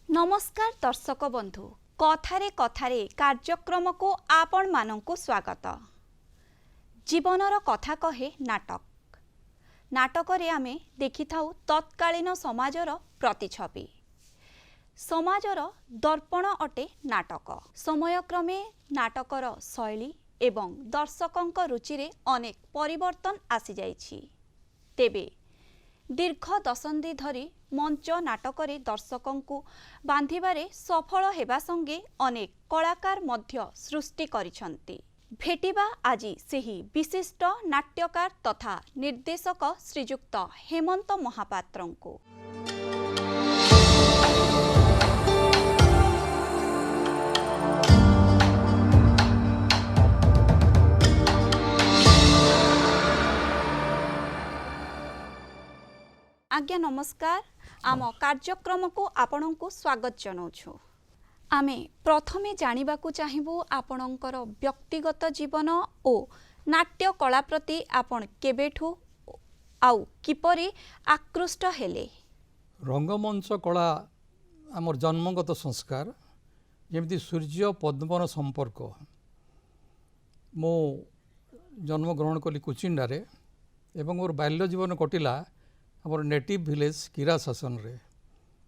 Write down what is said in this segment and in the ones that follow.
नमस्कार दर्शक बंधु कथारे कथारे कार्यक्रम को आपण मानंकु स्वागत। जीवनर कथा कहे नाटक। नाटक रे आमे देखि थाउ तत्कालीन समाजर प्रतिछवि। समाजर दर्पण अटे नाटक। समयक्रमे नाटकर शैली एवं दर्शकंक रुचि रे अनेक परिवर्तन आसी जाइछि। तेबे दीर्घ दशंधि धरी मंच नाटकरे दर्शकंकु बांधिबारे सफल हेबा संगे अनेक कलाकार मध्य सृष्टि करिसंती। भेटिबा आजी सेही विशिष्ट नाट्यकार तथा निर्देशक श्रीयुक्त हेमंत महापात्रंकु। आज्ञा नमस्कार। आम कार्यक्रम को आपणंकु स्वागत जनाउछु। आमे प्रथमे जानिबाकू चाहिबू आपणंकर व्यक्तिगत जीवन ओ नाट्य कला प्रति आपण केबेठू आउ किपरि आकृष्ट हेले। रंगमंच कला आमर जन्मगत संस्कार जेमती सूर्य पद्मर संपर्क। मो जन्म ग्रहण कली कुचिंडारे एवं मोर बाल्य जीवन कटिला आमर नेटिव विलेज किरा शासन रे।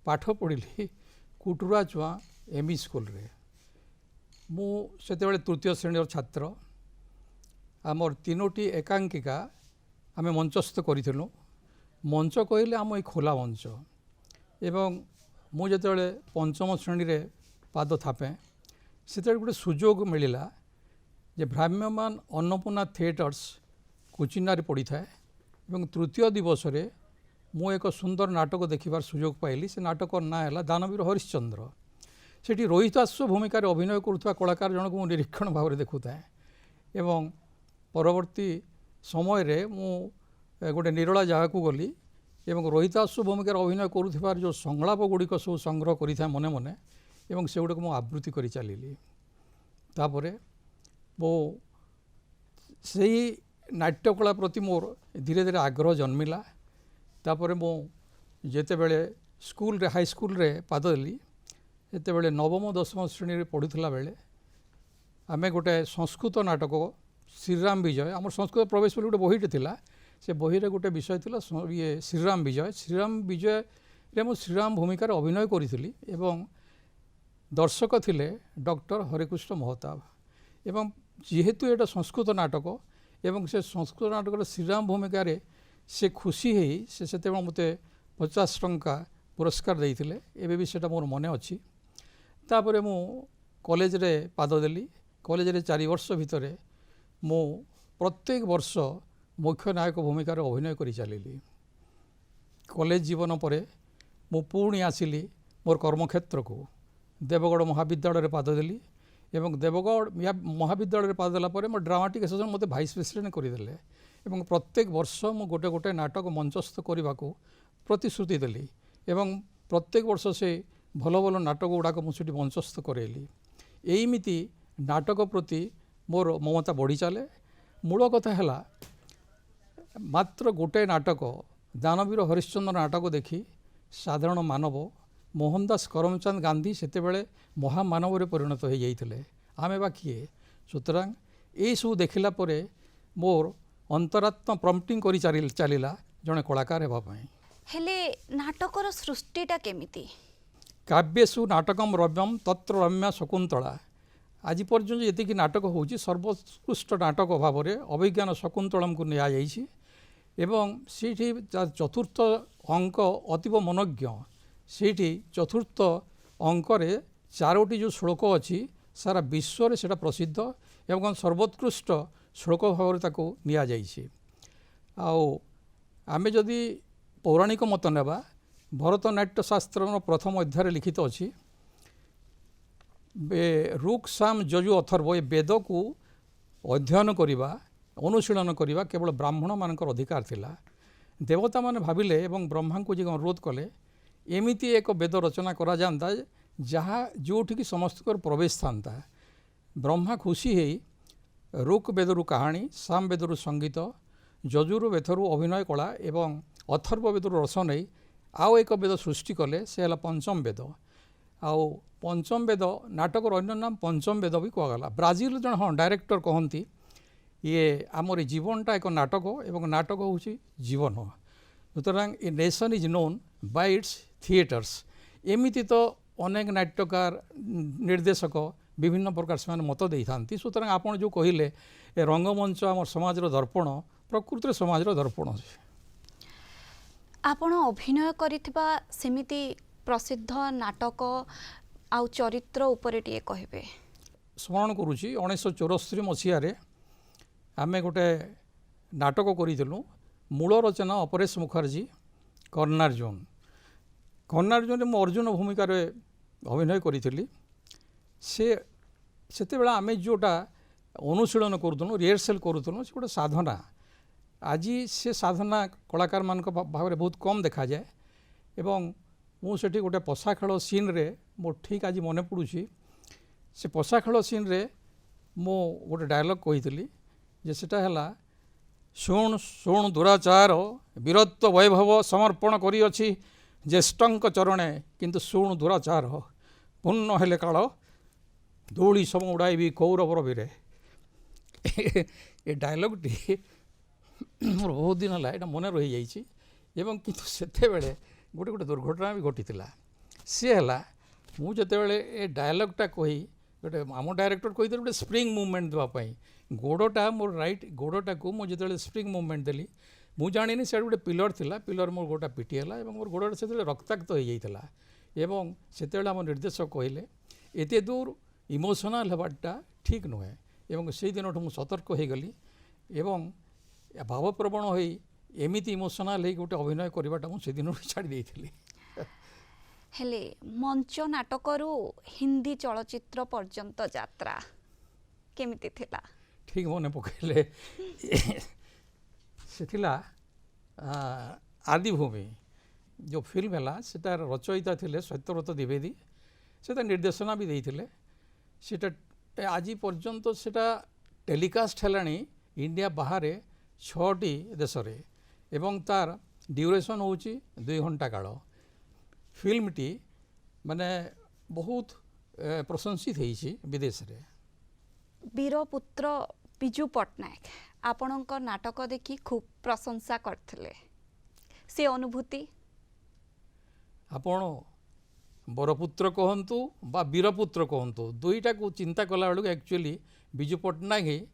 पाठ पढ़ी कुटुरा चुआ एमई स्कूल रे। मु सेतेबेले तृतीय श्रेणी छात्र। आमर तीनोटी एकांकिका आमे मंचस्थ करिथिलु। मंच कहले आम ए खोला मंच एवं मु जेतेबेले पंचम श्रेणी रे पाद थापे सेतेबेले गोटे सुजोग मिलिला जे भ्राम्यमान अन्नपूर्णा थिएटर्स कुचिनारे पड़ी थाए एवं तृतीय दिवस रे मु एक सुंदर नाटक देखिबार सुजोग पाइली। से नाटक ना है दानवीर हरिश्चंद्र। सेठी रोहिताश्व भूमिकार अभिनय करुवा कलाकार जनक मु निरीक्षण भाव में देखुए एवं परवर्ती समय रे मु गोटे निरला जगह को गली एवं रोहिताश्व भूमिकार अभिनय करुवार जो संलाप गुड़िक सब संग्रह करें मने मने एवं से गुड़क मु आवृत्ति कर चलिली। तापरे मो से नाट्यकला प्रति मोर धीरे धीरे आग्रह जन्मिला। तापरे मो जेतेबेले स्कूल रे हाई स्कूल रे पाद देली सेतेबेले नवम दशम श्रेणी रे पढ़ुला बेले आमे गोटे संस्कृत नाटक श्रीराम विजय आम संस्कृत प्रवेश बोली गोटे बहीटे थिला। से बही रे गोटे विषय थिला ये श्रीराम विजय। श्रीराम विजय रे मो श्रीराम भूमिकार अभिनय करी एवं दर्शक थिले डॉक्टर हरिकृष्ण महताब। एवं जेहेतु एटा संस्कृत नाटक एवं से संस्कृत नाटक श्रीराम भूमिकार से खुशी से मते 50 टंका पुरस्कार देइथिले। एबे भी सेटा मोर मने अछि। तापरे मु कॉलेज रे पाद देली। कॉलेज रे 4 वर्ष भितरे मु प्रत्येक वर्ष मुख्य नायक भूमिकार अभिनय करि चलिली। कॉलेज जीवन परे मु पुणी आसिली मोर कर्मक्षेत्र को देवगढ़ महाविद्यालय रे पाद देली एवं देवगढ़ महाविद्यालय रे पाद देला परे मोर ड्रामाटिक एसोसिएशन मते भाइस प्रेसिडेंट करदेले एवं प्रत्येक वर्ष मु गोटे गोटे नाटक मंचस्थ करने को प्रतिश्रुति देली एवं प्रत्येक वर्ष से भल भल नाटक गुड़ाक मुझे मंचस्थ करेली। एमिति नाटक प्रति मोर ममता बढ़ी चले। मूल कथा है मात्र गोटे नाटक दानवीर हरिश्चंद्र नाटक देखी साधारण मानव मोहनदास करमचंद गांधी सेतेबेले महामानव परिणत हो जाइथिले। आमे बा किए सुतरां ये सब देखिला परे मोर अंतरात्मा प्रम्पटिंग करी चलिला जड़े कलाकार होगापाई। हेले नाटकर सृष्टिटा केमिति? काव्यसु नाटकम रम्यम तत्र रम्या शकुंतला। आज पर्यंत ये नाटक होची सर्वोत्कृष्ट नाटक भाव में अभिज्ञान शकुंतलम को निया जाइछि एवं सीठी चतुर्थ अंक अतीव मनोज्ञ। सीठी चतुर्थ अंकरे 4टी जो श्लोक अच्छी सारा विश्व से प्रसिद्ध एवं सर्वोत्कृष्ट श्लोक भाव में निया जाइछि। आमे जदि पौराणिक मत नेबा भरतनाट्य शास्त्र प्रथम अध्याय लिखित अच्छी ऋक् साम यजु अथर्व ए वेद को अध्ययन करवा अनुशीलन करवा केवल ब्राह्मण मानकर अधिकार थिला। देवता माने भाविले एवं ब्रह्मा को जो अनुरोध कले एमिति एक वेद रचना करा जानता जहाँ जोठिकी समस्त प्रवेश था। ब्रह्मा खुशी है ऋक् वेदरु कहानी साम वेदरु संगीत यजुरु वेदरु अभिनय कला एवं अथर्व वेदरु रस नहीं आउ एक वेद सृष्टि कले से है पंचम वेद। आउ पंचम वेद नाटक अन्य नाम पंचम वेद भी कहगला। ब्राजिल जन हाँ डायरेक्टर कहती ये आमर जीवनटा एक नाटक एवं नाटक हूँ जीवन। सुतरां a nation is known by its theatres. एमिति तो अनेक नाट्यकार निर्देशक विभिन्न प्रकार से मत दे था। सुतरां आपड़ जो कहले ए रंगमंच आम समाज दर्पण प्रकृति समाज दर्पण। आपण अभिनय करिथिबा सेमिति प्रसिद्ध नाटक आउ चरित्र उपरे टिए कहबे। स्मरण करुँची 1964 मसीह आमे गोटे नाटक करूँ मूल रचना अपरेश मुखर्जी कर्णार्जुन। कर्णार्जुन मु अर्जुन भूमिकार अभिनय करी से आमे जोटा अनुशीलन करूँ रिहर्सल करूँ से गोटे साधना। आज से साधना कलाकार मान भाव बहुत कम देखा जाए एवं मुझे गोटे पशा खेल सीन रे मो ठीक आज मन पड़ुची से पशा खेल सीन रे मो गोटे डायलॉग कही जे सेटा है शुण शुण दुराचार वीरत्व वैभव समर्पण करिअछि ज्येष्ठंक चरणे किंतु शुण दुराचार पूर्ण हेले काल धूली सम उड़ाइबी कौरवर वीरे। ये डायलॉगटी मोर बहुत दिन है मन रही जाइए एवं किंतु सेते बेले गोटे गोटे दुर्घटना भी घटी सी है मुझे ए डायलॉगटा कही गोटे आम डायरेक्टर कही गोटे स्प्रिंग मुवमेंट देवाई गोड़टा मोर राइट गोड़टा को मुझे स्प्रिंग मुवमेंट देली मुझे जानी से गोटे पिलर थिला पिलर मोर गोटा पिटिगला और मोर गोड़ा से रक्ताक्त हो जाता एवं से आम निर्देशक कहले एते दूर इमोशनाल होवाटा ठीक नुहे एवं से दिन मुझे सतर्क हो गली एवं भावप्रवण हो एमिति इमोशनाल हो गोटे अभिनय करवाटा मुझे दिन छाड़ी देइथिली। हेले मंच नाटकरू हिंदी चलचित्र पर्यंत यात्रा केमिति थिला? ठीक मन पकड़े से आदिभूमि जो फिल्म है सेटार रचयिता थिले सत्यव्रत द्विवेदी से निर्देशना भी देइथिले। सेटा आज पर्यंत सेटा टेलीकास्ट हेलानी इंडिया बाहर 6टी देश रे एवं तार ड्यूरेशन होची 2 घंटा काल। फिल्मटी माने बहुत प्रशंसित होइछि विदेश रे। वीरपुत्र बिजू पट्टनायक आपणक नाटक देखि खूब प्रशंसा करथिले से अनुभूति आपण बरपुत्र कहतु बा वीरपुत्र कहतु दुईटा को चिंता कला बेलू एक्चुअली बिजू पट्टनायक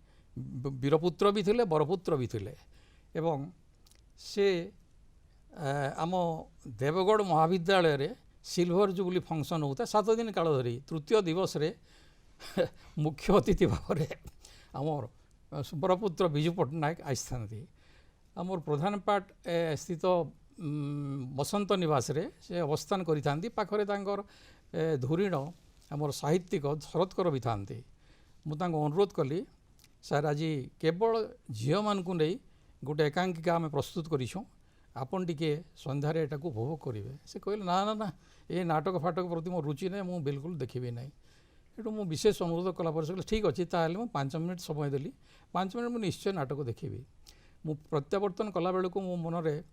वीरपुत्र भी थिले बरपुत्र भी थिले एवं से आम देवगढ़ महाविद्यालय रे सिल्वर जुबली फंक्शन होता 7 दिन काल धरी तृतीय दिवस रे मुख्य अतिथि भाव में आमर बरपुत्र बिजू पट्टनायक आसी आमर प्रधान पाट स्थित बसंत निवास रे से अवस्थान करिथांती पाखरे तांकर धुरीण आमर साहित्यिक शरत्कर भी थांती। मु तांको अनुरोध कली सर आज केवल झील मान को नहीं गोटे एकांकिका आम प्रस्तुत करूँ आपन टिके संध्यारे एटा को उपभोग करेंगे। से कहले ना ना ना ये नाटक फाटक प्रति मो रुचि नहीं मुझे बिल्कुल देखी ना। एटू मु विशेष अनुरोध कलापर से ठीक अच्छे ताल मुझे 5 मिनिट समय देली 5 मिनिट मुझे निश्चय नाटक देखी मु प्रत्यावर्तन कला बेलू मो मन में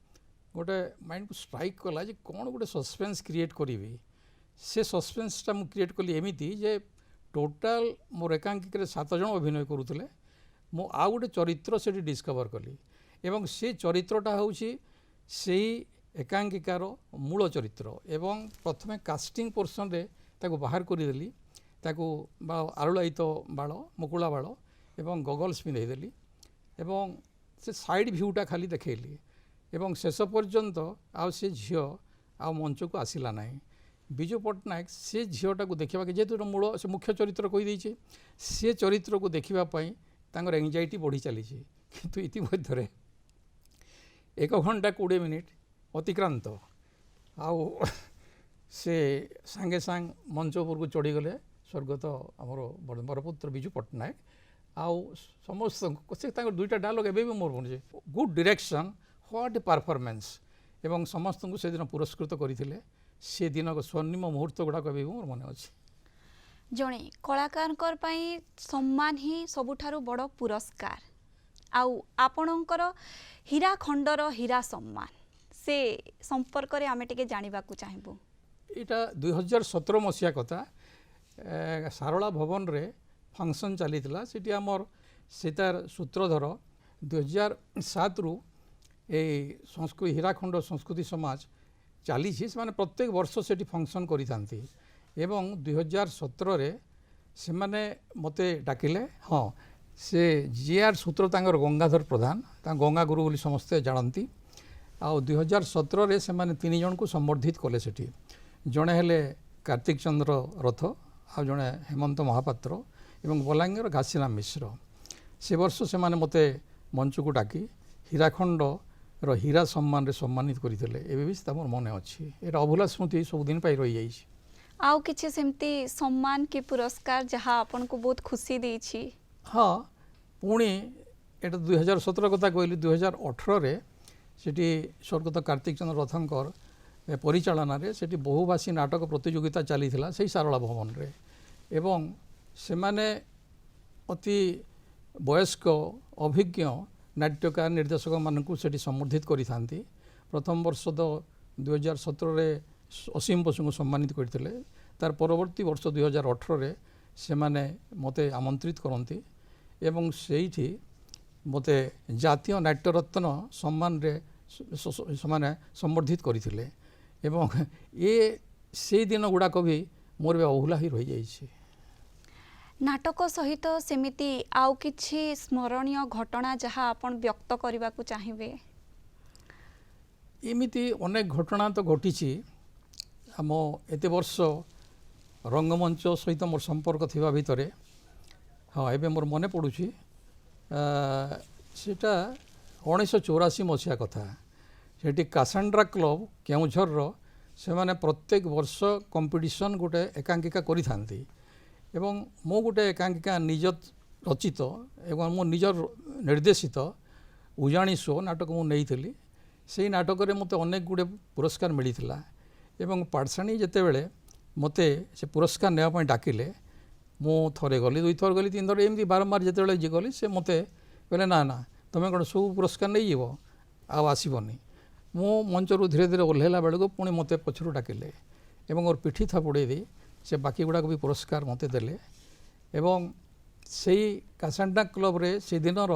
गोटे माइंड को स्ट्राइक कला जे कौन गोटे सस्पेंस क्रिएट करी से सस्पेंसटा मु क्रिएट कली एमिति जे टोटाल मोर एकांकिक 7 जन अभिनय करुले मु आउ गोटे चरित्र से डिस्कवर कली एवं से चरित्रटा हूँ से एकांकिकार मूल चरित्र एवं प्रथमे कास्टिंग पोर्सन रे ताको बाहर करदेली ताको आलुलायित बाल मुकुला बाल एवं गगल्स पिंधेदेली एवं से साइड भ्यूटा खाली देखली एवं शेष पर्यंत आउ से झील आ मंच को आसला ना। बिजू पट्टनायक से झीलटा को देखा जेहेतु मूल से मुख्य चरित्र कहीदे से चरित्र को देखापी एंजाइटी बढ़ी चली किंतु इतिमध्य 1 ଘଣ୍ଟା 20 ମିନିଟ୍ ଅତିକ୍ରାନ୍ତ ଆଉ ସେ ସାଙ୍ଗେ ସାଙ୍ଗ ମଞ୍ଚ ଉପରକୁ ଚଢ଼ିଗଲେ ସ୍ୱର୍ଗତ ଆମର ବରପୁତ୍ର ବିଜୁ ପଟ୍ଟନାୟକ ଆଉ ସମସ୍ତଙ୍କୁ ସେ ତାଙ୍କର 2ଟା ଡାୟଲଗ୍ ଏବେ ବି ମୋର ମନେ ଗୁଡ୍ ଡିରେକ୍ସନ୍ ହ୍ୱାଟ୍ ପରଫର୍ମାନ୍ସ ଏବଂ ସମସ୍ତଙ୍କୁ ସେଦିନ ପୁରସ୍କୃତ କରିଥିଲେ ସେଦିନ ସ୍ୱର୍ଣ୍ଣିମ ମୁହୂର୍ତ୍ତ ଗୁଡ଼ାକ ଏବେ ବି ମୋର ମନେ ଅଛି। ଜଣେ କଳାକାରଙ୍କର ପାଇଁ ସମ୍ମାନ ହିଁ ସବୁଠାରୁ ବଡ଼ ପୁରସ୍କାର ଆଉ ଆପଣଙ୍କର ହୀରାଖଣ୍ଡର ହୀରା ସମ୍ମାନ ସେ ସମ୍ପର୍କରେ ଆମେ ଟିକେ ଜାଣିବାକୁ ଚାହିଁବୁ। ଏଇଟା 2017 ମସିହା କଥା ସାରଳା ଭବନରେ ଫଙ୍କସନ୍ ଚାଲିଥିଲା ସେଠି ଆମର ସେ ତାର ସୂତ୍ରଧର 2007ରୁ এই হীরাখণ্ড সংস্কৃতি সমাজ চালিছি ସେମାନେ প্রত্যেক বর্ষ সেটি ফংশন করে থাকে এবং 2017রে সেমানে মতে ডাকিলে হ্যাঁ সে জিআর সূত্র তাঙ্কর গঙ্গাধর প্রধান তা গঙ্গা গুরু বলে সমস্তে জানতি আউ 2017রে সেমানে 3 জনকু সম্বর্ধিত কলে সেটি জনে হেলে কার্তিক চন্দ্র রথ আউ জনে হেমন্ত মহাপাত্র এবং বলাঙ্গীর ঘাসিরাম মিশ্র সে বর্ষ সেমানে মতে মঞ্চকু ডাকি হীরাখণ্ড হীরা সম্মাନରେ সম্মানিত କରିଥିଲେ ଏବେ ବି ତାଙ୍କର ମନେ ଅଛି ଏଇଟା ଅଭୁଲା ସ୍ମୃତି ସବୁଦିନ ପାଇଁ ରହିଯାଇଛି। ଆଉ କିଛି ସେମିତି ସମ୍ମାନ କି ପୁରସ୍କାର ଯାହା ଆପଣଙ୍କୁ ବହୁତ ଖୁସି ଦେଇଛି? ହଁ ପୁଣି ଏଇଟା 2017 କଥା କହିଲି 2018ରେ ସେଠି ସ୍ୱର୍ଗତ କାର୍ତ୍ତିକ ଚନ୍ଦ୍ର ରଥଙ୍କର ପରିଚାଳନାରେ ସେଠି ବହୁଭାଷୀ ନାଟକ ପ୍ରତିଯୋଗିତା ଚାଲିଥିଲା ସେଇ ସାରଳା ଭବନରେ ଏବଂ ସେମାନେ ଅତି ବୟସ୍କ ଅଭିଜ୍ଞ ନାଟ୍ୟକାର ନିର୍ଦ୍ଦେଶକ ମାନଙ୍କୁ ସେଠି ସମ୍ବର୍ଦ୍ଧିତ କରିଥାନ୍ତି। ପ୍ରଥମ ବର୍ଷ ତ 2017ରେ ଅସୀମ ବସୁଙ୍କୁ ସମ୍ମାନିତ କରିଥିଲେ ତାର ପରବର୍ତ୍ତୀ ବର୍ଷ 2018ରେ ସେମାନେ ମୋତେ ଆମନ୍ତ୍ରିତ କରନ୍ତି ଏବଂ ସେଇଠି ମୋତେ ଜାତୀୟ ନାଟ୍ୟରତ୍ନ ସମ୍ମାନରେ ସେମାନେ ସମ୍ବର୍ଦ୍ଧିତ କରିଥିଲେ ଏବଂ ସେଇ ଦିନ ଗୁଡ଼ାକ ବି ମୋର ବି ଅଭୁଲା ହୋଇ ରହିଯାଇଛି। ନାଟକ ସହିତ ସେମିତି ଆଉ କିଛି ସ୍ମରଣୀୟ ଘଟଣା ଯାହା ଆପଣ ବ୍ୟକ୍ତ କରିବାକୁ ଚାହିଁବେ? ଏମିତି ଅନେକ ଘଟଣା ତ ଘଟିଛି ଆମ ଏତେ ବର୍ଷ ରଙ୍ଗମଞ୍ଚ ସହିତ ମୋର ସମ୍ପର୍କ ଥିବା ଭିତରେ ହଁ ଏବେ ମୋର ମନେ ପଡ଼ୁଛି ସେଟା 1984 ମସିହା କଥା ସେଠି କାସାଣ୍ଡ୍ରା କ୍ଲବ କେଉଁଝରର ସେମାନେ ପ୍ରତ୍ୟେକ ବର୍ଷ କମ୍ପିଟିସନ୍ ଗୋଟେ ଏକାଙ୍କିକା କରିଥାନ୍ତି ଏବଂ ମୁଁ ଗୋଟେ ଏକାଙ୍କିକା ନିଜ ରଚିତ ଏବଂ ମୋ ନିଜର ନିର୍ଦ୍ଦେଶିତ ଉଜାଣି ଶୋ ନାଟକ ମୁଁ ନେଇଥିଲି ସେଇ ନାଟକରେ ମୋତେ ଅନେକ ଗୁଡ଼ିଏ ପୁରସ୍କାର ମିଳିଥିଲା ଏବଂ ପାଠଶାଣୀ ଯେତେବେଳେ ମୋତେ ସେ ପୁରସ୍କାର ନେବା ପାଇଁ ଡାକିଲେ ମୁଁ ଥରେ ଗଲି 2 ଥର ଗଲି 3 ଥର ଏମିତି ବାରମ୍ବାର ଯେତେବେଳେ ଗଲି ସେ ମୋତେ କହିଲେ ନା ନା ତୁମେ କ'ଣ ସବୁ ପୁରସ୍କାର ନେଇଯିବ ଆଉ ଆସିବନି। ମୁଁ ମଞ୍ଚରୁ ଧୀରେ ଧୀରେ ଓହ୍ଲାଇଲା ବେଳକୁ ପୁଣି ମୋତେ ପଛରୁ ଡାକିଲେ ଏବଂ ମୋର ପିଠି ଥାପୁଡ଼େଇ ଦେଇ ସେ ବାକି ଗୁଡ଼ାକ ବି ପୁରସ୍କାର ମୋତେ ଦେଲେ ଏବଂ ସେଇ କାସାଣ୍ଡ୍ରା କ୍ଲବରେ ସେଦିନର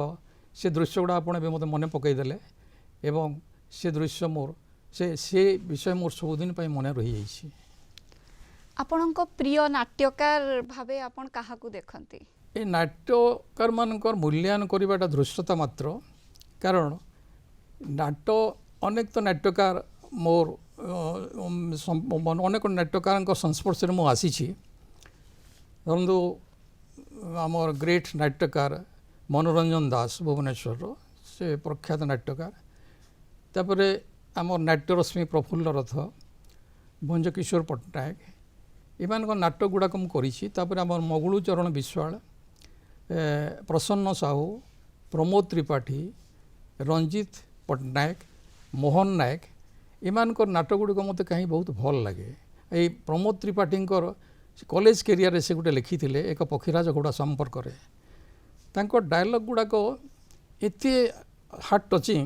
ସେ ଦୃଶ୍ୟ ଗୁଡ଼ା ଆପଣ ଏବେ ମୋତେ ମନେ ପକାଇଦେଲେ ଏବଂ ସେ ଦୃଶ୍ୟ ମୋର ସେ ବିଷୟ ମୋର ସବୁଦିନ ପାଇଁ ମନେ ରହିଯାଇଛି। ଆପଣଙ୍କ ପ୍ରିୟ ନାଟ୍ୟକାର ଭାବେ ଆପଣ କାହାକୁ ଦେଖନ୍ତି? ଏ ନାଟ୍ୟକାରମାନଙ୍କର ମୂଲ୍ୟାୟନ କରିବାଟା ଧୃଷ୍ଟତା ମାତ୍ର କାରଣ ଅନେକ ତ ନାଟ୍ୟକାର ମୋର ଅନେକ ନାଟ୍ୟକାରଙ୍କ ସଂସ୍ପର୍ଶରେ ମୁଁ ଆସିଛି ଧରନ୍ତୁ ଆମର ଗ୍ରେଟ୍ ନାଟ୍ୟକାର ମନୋରଞ୍ଜନ ଦାସ ଭୁବନେଶ୍ୱରର ସେ ପ୍ରଖ୍ୟାତ ନାଟ୍ୟକାର ତାପରେ ଆମର ନାଟ୍ୟରଶ୍ମି ପ୍ରଫୁଲ୍ଲ ରଥ ଭଞ୍ଜକିଶୋର ପଟ୍ଟନାୟକ ଏମାନଙ୍କ ନାଟକ ଗୁଡ଼ାକ ମୁଁ କରିଛି ତାପରେ ଆମର ମଗୁଳୁ ଚରଣ ବିଶ୍ୱାଳ ପ୍ରସନ୍ନ ସାହୁ ପ୍ରମୋଦ ତ୍ରିପାଠୀ ରଞ୍ଜିତ ପଟ୍ଟନାୟକ ମୋହନ ନାୟକ ଏମାନଙ୍କର ନାଟକ ଗୁଡ଼ିକ ମୋତେ କାହିଁ ବହୁତ ଭଲ ଲାଗେ। ଏଇ ପ୍ରମୋଦ ତ୍ରିପାଠୀଙ୍କର କଲେଜ କ୍ୟାରିୟରରେ ସେ ଗୋଟେ ଲେଖିଥିଲେ ଏକ ପକ୍ଷୀରାଜ ଘୋଡ଼ା ସମ୍ପର୍କରେ ତାଙ୍କ ଡାୟଲଗ୍ ଗୁଡ଼ାକ ଏତେ ହାର୍ଟ ଟଚିଂ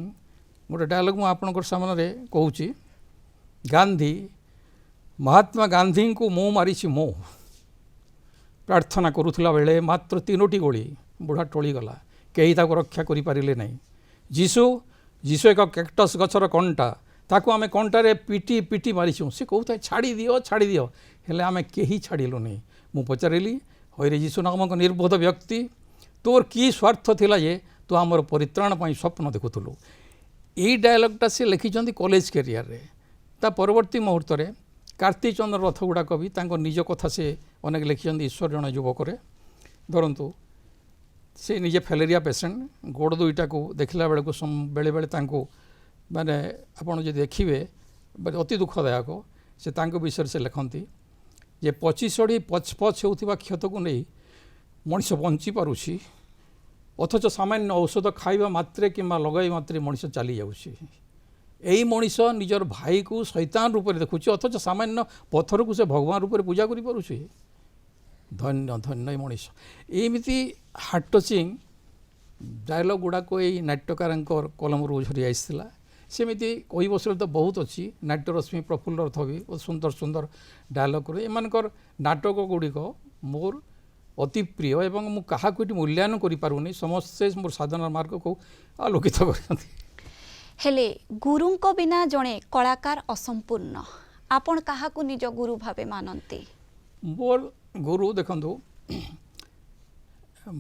ଗୋଟେ ଡାୟଲଗ୍ ମୁଁ ଆପଣଙ୍କର ସାମ୍ନାରେ କହୁଛି ଗାନ୍ଧୀ ମହାତ୍ମା ଗାନ୍ଧୀଙ୍କୁ ମୁଁ ମାରିଛି ମୁଁ ପ୍ରାର୍ଥନା କରୁଥିଲା ବେଳେ ମାତ୍ର 3ଟି ଗୋଳି ବୁଢ଼ା ଟଳିଗଲା କେହି ତାକୁ ରକ୍ଷା କରିପାରିଲେ ନାହିଁ। ଯୀଶୁ ଏକ କ୍ୟାକ୍ଟସ୍ ଗଛର କଣ୍ଟା ତାକୁ ଆମେ କଣ୍ଟାରେ ପିଟି ପିଟି ମାରିଛୁ ସେ କହୁଥାଏ ଛାଡ଼ିଦିଅ ହେଲେ ଆମେ କେହି ଛାଡ଼ିଲୁନି। ମୁଁ ପଚାରିଲି ହଇରେ ଯୀଶୁ ନାମକ ନିର୍ବୋଧ ବ୍ୟକ୍ତି ତୋର କି ସ୍ୱାର୍ଥ ଥିଲା ଯେ ତୁ ଆମର ପରିତ୍ରାଣ ପାଇଁ ସ୍ୱପ୍ନ ଦେଖୁଥିଲୁ। ଏଇ ଡାୟଲଗ୍ଟା ସେ ଲେଖିଛନ୍ତି କଲେଜ କ୍ୟାରିୟରରେ ତା ପରବର୍ତ୍ତୀ ମୁହୂର୍ତ୍ତରେ କାର୍ତ୍ତିକ ଚନ୍ଦ୍ର ରଥ ଗୁଡ଼ାକ ବି ତାଙ୍କ ନିଜ କଥା ସେ ଅନେକ ଲେଖିଛନ୍ତି ଈଶ୍ୱର ଜଣେ ଯୁବକରେ ଧରନ୍ତୁ ସେ ନିଜେ ଫ୍ୟାଲେରିଆ ପେସେଣ୍ଟ ଗୋଡ଼ 2ଟାକୁ ଦେଖିଲା ବେଳକୁ ବେଳେବେଳେ ତାଙ୍କୁ माने आपण जे देखिए अति दुखदायक से विषय से लिखती जे पचिशड़ी पचपच होता क्षत को नहीं मनीष बंची पारुछि अथच सामान्य औषध खाइबा मात्रे कि लगाई मात्रे मनीष चली जाऊँगी यही मनीष निजर भाई को शैतान रूप में देखुची अथच सामान्य पत्थर को से भगवान रूप में पूजा करि पारुछि धन्य धन्य मनीष एमती हार्ट टचिंग डायलॉग गुड़ाक यही नाट्यकार कलम झरी आईला सेमती कही बसले तो बहुत अच्छी नाट्यरश्मि प्रफुल्ल रथ भी सुंदर सुंदर डायलॉग एमानकर नाटक गुड़िक मोर अति प्रिय एवं मु क्या मूल्यांकन करें समस्ते मोर साधना मार्ग को आलोकित कर हेले गुरुंको बिना जड़े कलाकार असंपूर्ण आपण काहाकू निज गुरु भावे मानती मोर गुरु देखु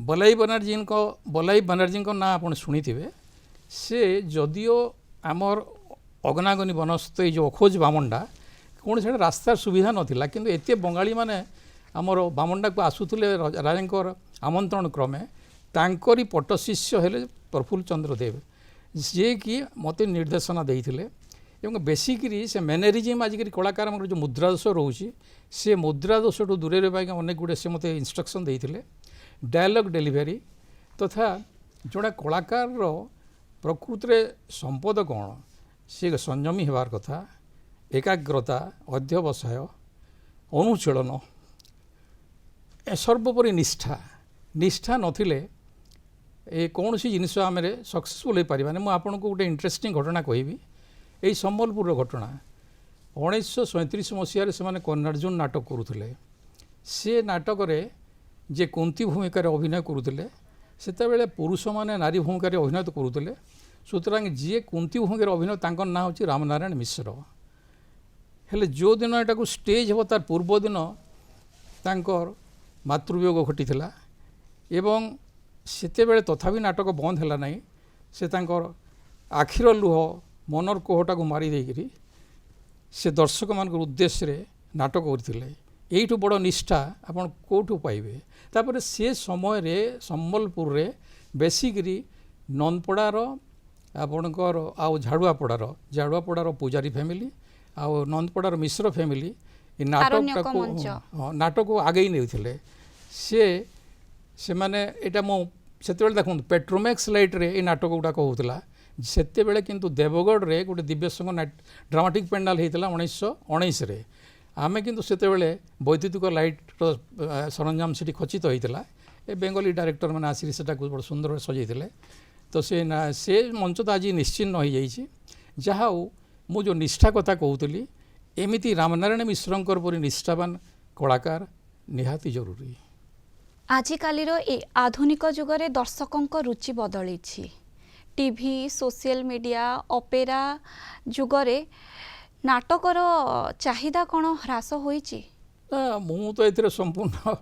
बलाई बनर्जी ना आप शुणी थे से जदियो आमर अगनागनी बनस्थ जो अखोज बामंडा कौन से रास्तार सुविधा नाला किंतु एते बंगाली माने आमर बामंडा को आसुले राजा आमंत्रण क्रमे तांकरी पट्ट शिष्य हेले प्रफुल्ल चंद्र देव जे कि मत निर्देशना देते एवं बेसिकरी से मैनरिजिम आजिक कलाकार जो मुद्रा दोष रोचे से मुद्रा दोष दूर अनेक गुड़े से मत इंस्ट्रक्शन देते डायलॉग डेलीवरी तथा जोड़ा कलाकार प्रकृत में संपद कौन सी संयमी होवार कथा एकाग्रता अध्यवसाय अनुशीलन सर्वोपरि निष्ठा निष्ठा नथिले ए कौन सी जिनिस आम सक्सेसफुल हो पार मुझे आपको गोटे इंटरेस्टिंग घटना कहि यही सम्बलपुर घटना 1937 मसीह से कर्णार्जुन नाटक करुले से नाटक जे कुंती भूमिकार अभिनय करुले से पुरुष मैंने नारी भूमिकार अभिनय तो करुले सुतरां जी कुंती भूमिकार अभिनय तांकर ना हूँ रामनारायण मिश्र हेले जो दिन यहाँ स्टेज हे तार पूर्व दिन तांकर मातृवियोग घटीला एवं सेतेबेले तथापि नाटक बंद है ना से तांकर आखिर लुह मनर कोहटा को मारी देकरी से दर्शक मान उद्देश्य नाटक करते यू बड़ निष्ठा आपन कौटू पाइबे तापर से समय रे संबलपुर रे बेसिकरी नंदपड़ार आपणकर आउ झाड़ुआपड़ार पूजारी फैमिली आउ नंदपड़ार मिश्र फैमिली नाटक को आगे नहीं से माने एटा मो सेतेबेले देखो पेट्रोमैक्स लाइट रे ए नाटक गुड़ा होता सेतेबेले किंतु देवगढ़ रे गोटे दिव्य संग ड्रामाटिक पेंडाल होता 1919 रे आमे किंतु सेतेबेले वैद्युतिक लाइट सरंजाम से खचित होता ए बेंगली डायरेक्टर मैंने आसिक से बड़ सुंदर सजाई तो से मंच तो आज निश्चिन्न हो जाइए जहाँ मु जो निष्ठा कथा कहूली एमती रामनारायण मिश्रंकर परि निष्ठावान कलाकार निहाती जरूरी आजिकालीर ए आधुनिक जुगरे दर्शकों रुचि बदली टीवी सोशल मीडिया ऑपेरा जुगरे नाटकर चाहिदा कौन ह्रास होइछि मु तो ए संपूर्ण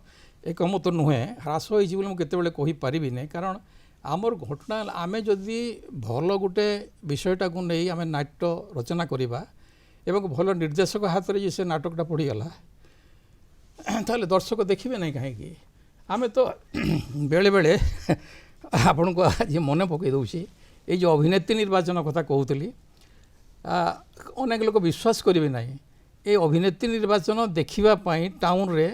एकमत नुहे ह्रास होइछि बोले केतेबेले कहि पारिबि नै कारण आमर घटना आमे जदि भल गोटे विषयटा को नहीं आमे नाट्य रचना करिबा एवं भल निर्देशक हाथ रे से नाटकटा पड़ीगला ताले दर्शक देखिबे नै कहीं आमे तो बेले बेले आपन को आज मन पकई दउछि ये जो अभिनेत्री निर्वाचन कथा कहूली अनेक लोक विश्वास करेंगे ना ये अभिनेत्री निर्वाचन देखापी टाउन रे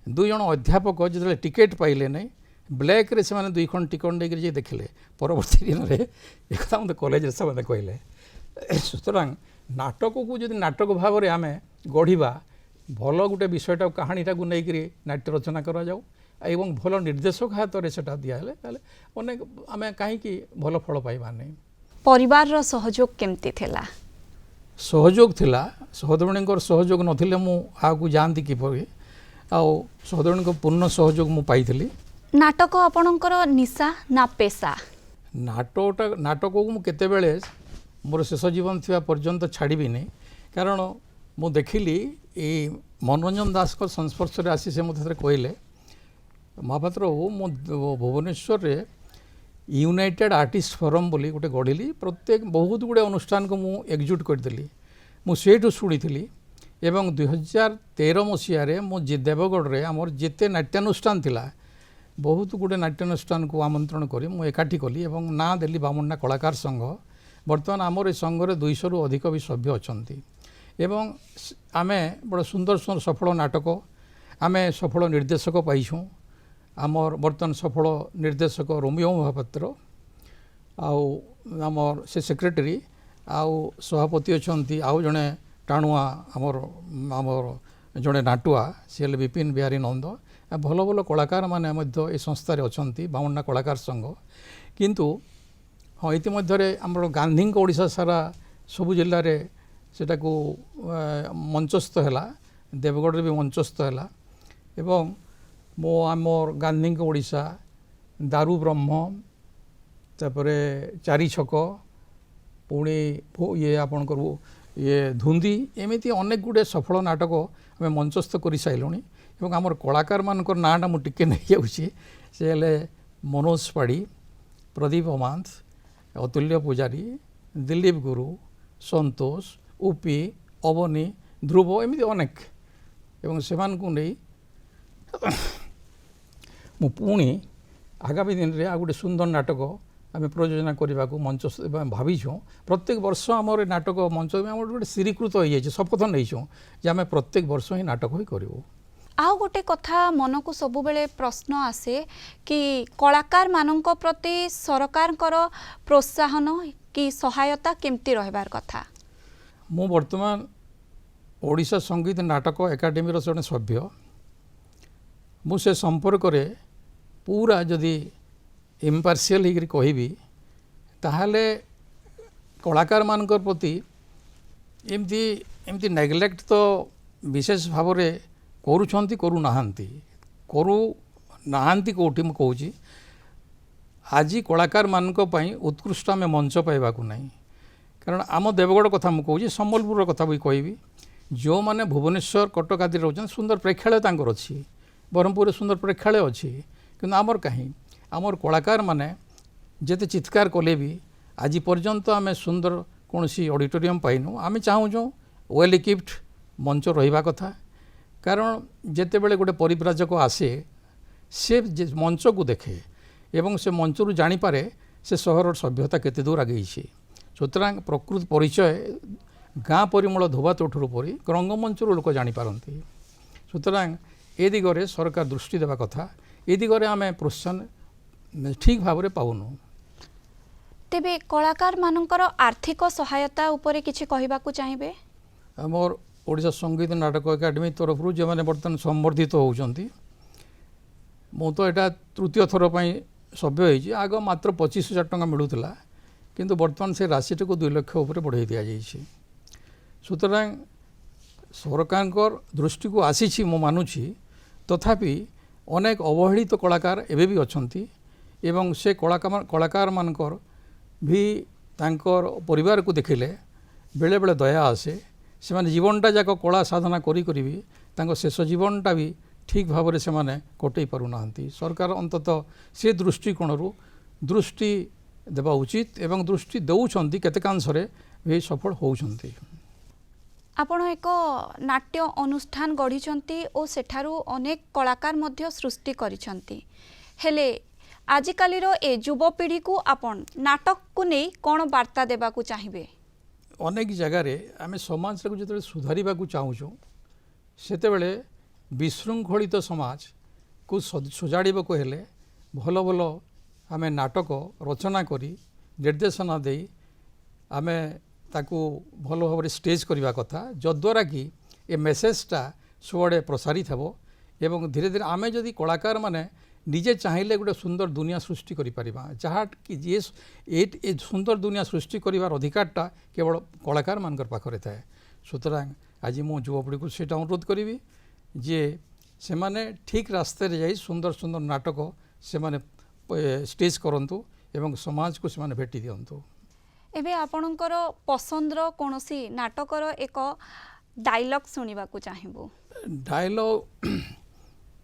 दुई जन अध्यापक जो टिकेट पाइले नहीं ब्लैक रे से माने 2 खंड टिकट लेकर देखले परवर्ती दिन में एक मत कॉलेज से कहले सुतरां नाटक को जो नाटक भाव में आम गढ़ा भल गोटे विषयटा कहानीटा को लेकर नाट्य रचना करा जाऊ एवं भल निर्देशक हाथ में से दिहले अनेक आम कहीं भल फल पाइबा नहीं परिवार सहयोग केमती थिला सहयोग थिला सहधर्मिणी सहयोग नथिले मु आगु जानती किपरि आ सहधर्मिणी पूर्ण सहयोग मु पाइथिली नाटक आपणकर निशा ना पेशा नाटक को मु केतेबेले मोर शेष जीवन थिबा पर्यंत छाड़बी नहीं कारण मु देखिली ये मनोरंजन दास को संस्पर्श रे आसी से मते कहले महापात्र मु भुवनेश्वर रे यूनाइटेड आर्टिस्ट फोरम बोली गोटे गढ़ी प्रत्येक बहुत गुड़े अनुष्ठान को मु एकजुट करदेली मुझे शुणी एवं 2013 मसीह मु देवगढ़ रे आमर जिते नाट्यानुष्ठान थिला बहुत गुड़े नाट्यानुष्ठान को आमंत्रण करी मु एकाठी कली एवं ना देली बामुन्ना कलाकार संघ बर्तमान आमर ए संघरे 200 रु अधिक भी सभ्य अच्छा एवं आमे बड़ा सुंदर सुंदर सफल नाटक आमे सफल निर्देशक पाइछुँ आमर बर्तमान सफल निर्देशक रोमियो महापात्र आमर से सेक्रेटरी आउ सभापति अच्छा आउ जड़े टाणुआ आमर आमर जड़े नाटुआ सी हेल्ले विपिन बिहारी नंद भल भल कलाकार माने ए संस्थार अच्छा बावन्ना कलाकार संघ किंतु हाँ इतिमध्य आमर गांधी ओडिशा सारा सबु जिले में सेटा को मंचस्थ है देवगढ़ भी मंचस्थ है एवं मो आमर गांधी ओडिशा दारू ब्रह्म तापरे चारि छक पुणी ये आपणकर ये धुंदी एमती अनेक गुड़े सफल नाटक आम मंचस्थ कर सारूँ और आमर कलाकार मानकर नाटा मुझे टिके नहीं जाऊँगी से हेले मनोज पाढ़ी प्रदीप अमांत अतुल्य पूजारी दिलीप गुरु संतोष उपी अवनी ध्रुव एमती अनेक एवं से नहीं मु पुणी आगामी दिन में आ गोटे सुंदर नाटक आम प्रयोजना करने को मंच भाविछुँ प्रत्येक वर्ष आमर नाटक मंच आम गोटे स्थिरीकृत हो जाए शपथ नहीं जे आम प्रत्येक वर्ष ही नाटक ही करूँ आउ गोटे कथा मन को सब बेले प्रश्न आसे कि कलाकार मानक प्रति सरकार प्रोत्साहन कि सहायता केमती रहबार कथा मु वर्तमान ओडिशा संगीत नाटक एकाडेमी जड़े सभ्य मु से संपर्क रे पूरा जदि इम्पार्शियल होकर कहबी ताहले कलाकार मानक प्रति एमती एमती नेग्लेक्ट तो विशेष भाव में करूछंती कोठी मु कहूँ आज कलाकार मानक पई उत्कृष्ट आम मंच पाइबा नहीं कारण आम देवगढ़ कथा मु कहूँ सम्बलपुर कथा भी कहबी जो मैंने भुवनेश्वर कटक आदि रोचन सुंदर प्रेक्षालय तांकर अच्छी ब्रह्मपुर सुंदर प्रेक्षालय अच्छी किंतु आमर कहीं आमर कलाकार माने जेते चित्कार कले भी आज पर्यंत आम सुंदर कौन सी ऑडिटोरियम पाइनु आम चाहूँ वेल इक्विप्ड मंच रहिबा कथा कारण जेते बेले गोटे परिव्राजक आसे से मंच को देखे एवं से मंच रु जानी पारे से सहर सभ्यता केते दूर आगे सुतरां प्रकृत परिचय गाँ परिमल धोबा तोठर परी रंगमंच लोक जानीपारती सुतरां ए दिगरे सरकार दृष्टि देवा कथा ए दिगरे आम प्रोत्साहन ठीक भाव में पाऊनु तेबे कलाकार मानकर आर्थिक सहायता उपरे किछि कहिबाकू चाहिबे आमर ओडिशा संगीत नाटक एकाडेमी तरफ जो मैंने बर्तमान संवर्धित होउछंती मु तो एटा तृतीय थर पई सभ्य होइछि आग मात्र 25,000 टंका मिलुतला किंतु बर्तमान से राशि को 2 लाख ऊपर बढ़ाई दिया जाइछि सुतरां सरकार दृष्टि को आसी मु मानुछि तथापि अनेक अवहेलित कलाकार एबे भी अछंती एवं से कलाकार मानकर भी तांकर परिवार को देखिले बेले बेले दया आसे से माने जीवनटा जाक कला साधना करी भी तांको शेष जीवनटा भी ठीक भाव में से माने कटई पारु नाहंती सरकार अंततः से दृष्टिकोण दृष्टि देवा उचित एवं दृष्टि दौरान केतेकांशरे भी सफल होउछंती आपण एक नाट्य अनुष्ठान गढ़ी और सेठारु अनेक कलाकार मध्य सृष्टि करिसंती हेले आजिकालीर ए युवपीढ़ी को आपण नाटक को नहीं कौन वार्ता देबाकू चाहिए अनेक जगार आम समाज को जो सुधार चाहूँ सेतेबेले विशृंखलित समाज को सजाड़ा को हेले भल भल आम नाटक रचना करी निर्देशना दे आम ताकू भल भाव स्टेज करने कथा जद्वारा कि ए मेसेजटा सबड़े प्रसारित हो एवं धीरे धीरे आम जदि कलाकार माने निजे चाहिए गोटे सुंदर दुनिया सृष्टि करिपारिबा जहाँ कि ये सुंदर दुनिया सृष्टि करिवार अधिकारटा केवल कलाकार मानकर पाखरे थाए सुतरां आज मो युवपीढ़ी को सेटा अनुरोध करी जे से माने ठीक रास्ते रे जाई सुंदर सुंदर नाटक से माने स्टेज करंतु एवं समाज को से माने भेटी दियंतु एबे आपणकर पसंदर कोनोसी नाटकर एक डायलॉग सुनिबा को चाहिबो डायलॉग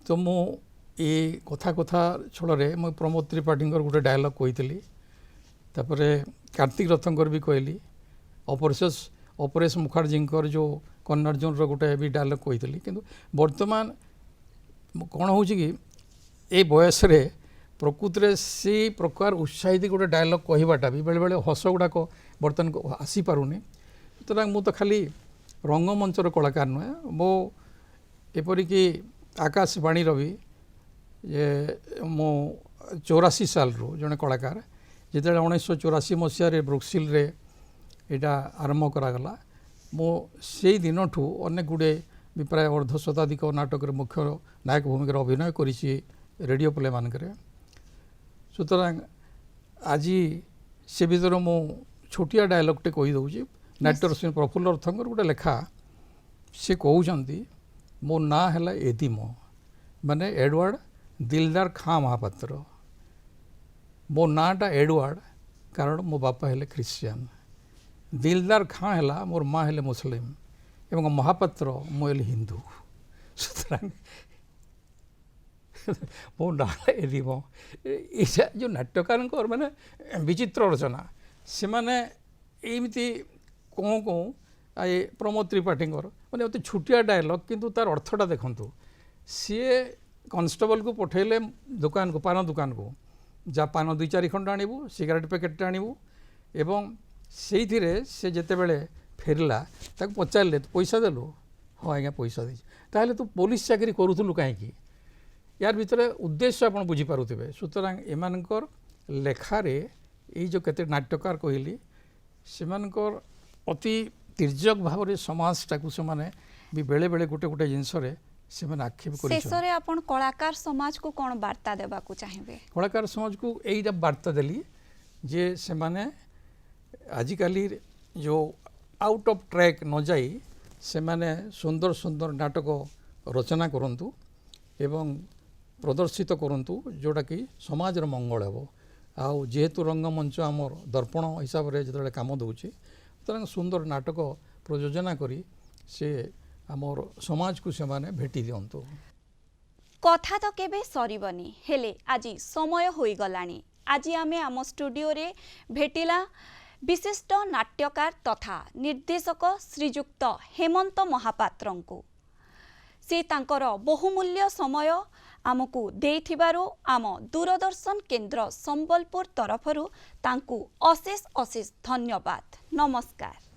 तो मो ये कथा कथा छड़े मुझे प्रमोद त्रिपाठी गोटे डायलॉग कही कार्तिक रथंकर भी कहली अपरेश मुखार्जी जो कर्णार्जुन गोटे भी डायलॉग कही कि बर्तमान कौन हो कि ये बयस प्रकृत से प्रकार उत्साहित गोटे डायलॉग कहवाटा भी बेले बेले हस गुड़ाक बर्तमान को आसी पारुनी सुतरां मु तो खाली रंगमंचर कलाकार नुहे मो एपरिकी आकाशवाणी भी जे मो 84 साल रू जड़े कलाकार जिते 1984 मसीह ब्रुक्सिल रे एटा आरंभ करागला मो से दिन ठू अनेक गुड़े भी प्राय अर्ध शताधिक नाटक मुख्य नायक भूमिका अभिनय करिछि रेडियो प्ले मानकरे सुतरां आज से भीतर मु छोटिया डायलॉगटे कही दउछि नाट्यरश्मि प्रफुल्ल रथंकर गोटे लेखा से कहउछंती मो ना हैला एदिमो माने एडवर्ड दिलदार खां महापात्र मो नाटा एडवर्ड कारण मो बापा हेले क्रिश्चियन दिलदार खां हैला मोर माँ हेले मुस्लिम एवं महापात्र मो हेले हिंदू सुतरां मो ना एदिमो एसा जो नाट्यकार माने विचित्र रचना से माने एमती कौं कौं आए प्रमोद त्रिपाठी माने अति छुटिया डायलॉग किंतु तार अर्थटा देखंतु सी कॉन्स्टेबल को पठेले दुकान को पान दुकान को जा पान 2-4 खंड आणबू सिगारेट पैकेट आणबू एवं से जेते बेले फेरला ताक पचारे पैसा देलु हाँ आज्ञा पैसा दे ताहले तू पुलिस चाकरी करूलु कहीं यार भितर उद्देश्य आप बुझीपारे सुतरां एमानकर लेखारे ये जो केते नाट्यकार कहली से अति तिर्यक भाव में समाजटा से माने भी बेले बेले गोटे गोटे जिनस से आक्षेप शेषरे आपण कलाकार समाज को कौन वार्ता देबा को चाहिए कलाकार समाज को यहीटा वार्ता देली जे से माने आजिकाली जो आउट ऑफ ट्रैक न जाई से माने सुंदर सुंदर नाटक रचना करंतु एवं प्रदर्शित करंतु जोटा कि समाज मंगल हेबो आउ जेहेतु रंगमंच आमर दर्पण हिसाब से जो काम दूची तरह सुंदर नाटक प्रयोजना करी से आमर समाज को से माने भेटी दियंतु कथा तो केबे सरीबनी हेले आज समय होई गलानी आज आमे आम स्टूडियो रे भेटिला विशिष्ट नाट्यकार तथा निर्देशक श्रीजुक्त हेमंत महापात्रंकु से तांकर बहुमूल्य समय आमको देइथिबारु आम दूरदर्शन केंद्र संबलपुर तरफरु तांकु अशेष अशेष धन्यवाद नमस्कार।